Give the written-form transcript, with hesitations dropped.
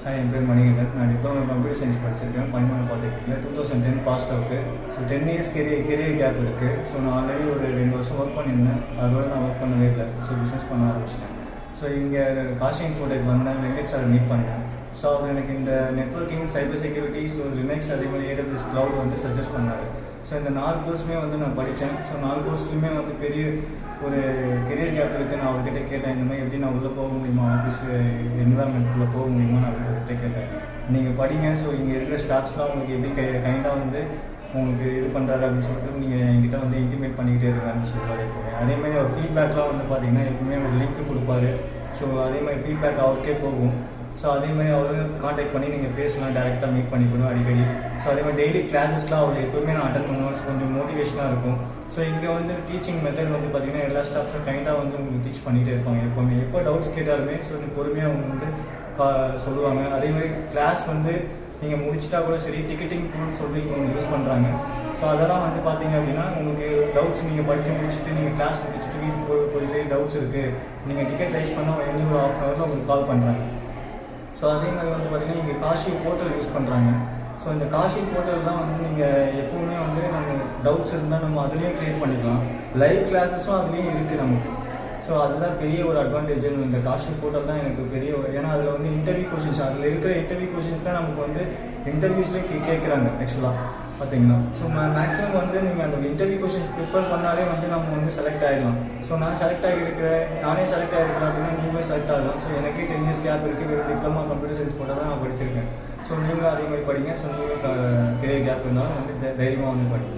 என் பேர் மணிகண்டன். நான் diploma computer science படிச்சிருக்கேன் பனிமலை பாலிடெக்னிக்கில். 2010 passed out. So 10 years career gap இருக்குது. ஸோ நான் ஆல்ரெடி ஒரு 2 வருஷம் ஒர்க் பண்ணியிருந்தேன். அதோட நான் ஒர்க் பண்ணவே இல்லை. ஸோ பிஸ்னஸ் பண்ண ஆரம்பிச்சிட்டேன். ஸோ இங்கே காஷி இன்ஃபோடெக் வந்தேன். வெங்கட் சார் மீட் பண்ணேன். ஸோ அவர் எனக்கு இந்த networking, cyber security, so Linux, அதே மாதிரி AWS க்ளவுட் வந்து சஜஸ்ட் பண்ணார். ஸோ இந்த 4 கோர்ஸுமே வந்து நான் படித்தேன். ஸோ 4 கோர்ஸ்லையுமே வந்து பெரிய ஒரு கெரியர் கேப் இருக்குது. நான் அவர்கிட்ட கேட்டேன், இந்த மாதிரி எப்படி நான் உள்ளே போக முடியுமா, ஆஃபீஸ் என்விரான்மெண்ட்டுக்குள்ளே போக முடியுமா, நான் அவர்கிட்ட கேட்டேன். நீங்கள் படிங்க, ஸோ இங்கே இருக்கிற ஸ்டாஃப்ஸ்லாம் உங்களுக்கு எப்படி கைண்டாக வந்து உங்களுக்கு இது பண்ணுறாரு அப்படின்னு சொல்லிட்டு நீங்கள் என்கிட்ட வந்து இன்டிமேட் பண்ணிக்கிட்டே இருக்கான்னு சொல்லுவார். அதேமாதிரி அவர் ஃபீட்பேக்லாம் வந்து பார்த்தீங்கன்னா எப்பவுமே ஒரு லிங்க் கொடுப்பாரு. ஸோ அதேமாதிரி ஃபீட்பேக் அவருக்கே போகும். ஸோ அதேமாதிரி அவரும் காண்டாக்ட் பண்ணி நீங்கள் பேசலாம், டேரெக்டாக மீட் பண்ணிக்கணும் அடிக்கடி. ஸோ அதேமாதிரி டெய்லி கிளாஸஸ்லாம் அவர் எப்போவுமே நான் அட்டன் பண்ணுவேன். ஸோ கொஞ்சம் மோட்டிவேஷனாக இருக்கும். ஸோ இங்கே வந்து டீச்சிங் மெத்தட் வந்து பார்த்திங்கன்னா எல்லா ஸ்டாஃப்ஸும் கைண்டாக வந்து உங்களுக்கு டீச் பண்ணிகிட்டே இருப்பாங்க. எப்போவுமே எப்போ டவுட்ஸ் கேட்டாலுமே ஸோ பொறுமையாக அவங்க வந்து சொல்லுவாங்க. அதேமாதிரி கிளாஸ் வந்து நீங்கள் முடிச்சிட்டா கூட சரி, டிக்கெட்டிங் டூல் சொல்லி அவங்க யூஸ் பண்ணுறாங்க. ஸோ அதெல்லாம் வந்து பார்த்தீங்க அப்படின்னா உங்களுக்கு டவுட்ஸ் நீங்கள் படித்து முடிச்சுட்டு நீங்கள் கிளாஸ் முடிச்சுட்டு வீட்டுக்கு போயிட்டு டவுட்ஸ் இருக்குது, நீங்கள் டிக்கெட் ரைஸ் பண்ணால் எந்த ஒரு ½ ஹவரில் உங்களுக்கு கால் பண்ணுறாங்க. ஸோ அதே மாதிரி வந்து பார்த்திங்கன்னா இங்கே காஷி போர்ட்டல் யூஸ் பண்ணுறாங்க. ஸோ இந்த காஷி போர்ட்டல் தான் வந்து நீங்கள் எப்போவுமே வந்து நம்ம டவுட்ஸ் இருந்தால் நம்ம அதுலேயும் க்ளியர் பண்ணிக்கலாம். லைவ் கிளாஸஸும் அதுலேயும் இருக்குது நமக்கு. ஸோ அதுதான் பெரிய ஒரு அட்வான்டேஜ். இந்த காஷி போர்ட்டல் தான் எனக்கு பெரிய ஒரு, ஏன்னா அதில் வந்து இன்டர்வியூ கொஷின்ஸ், அதில் இருக்கிற இன்டர்வியூ கொஷின்ஸ் தான் நமக்கு வந்து இன்டர்வியூஸ்லேயே கேட்குறாங்க ஆக்சுவலாக பார்த்தீங்கன்னா. ஸோ மேக்ஸிமம் வந்து நீங்கள் அந்த இன்டர்வியூ கொஷின்ஸ் ப்ரிப்பேர் பண்ணாலே வந்து நம்ம வந்து செலக்ட் ஆகிடலாம். ஸோ நான் செலக்ட் ஆகியிருக்கிறேன், நானே செலக்ட் ஆகிருக்கிறேன் அப்படின்னா நீங்களும் செலக்ட் ஆகலாம். ஸோ எனக்கே 10 இயர்ஸ் கேப் இருக்குது. வெறும் டிப்ளமா கம்ப்யூட்டர் சயின்ஸ் போட்டால் தான் நான் படிச்சிருக்கேன். ஸோ நீங்களும் அதே மாதிரி படிங்க. ஸோ நீங்களும் கெரியர் கேப் இருந்தாலும் வந்து தைரியமாக வந்து படிங்க.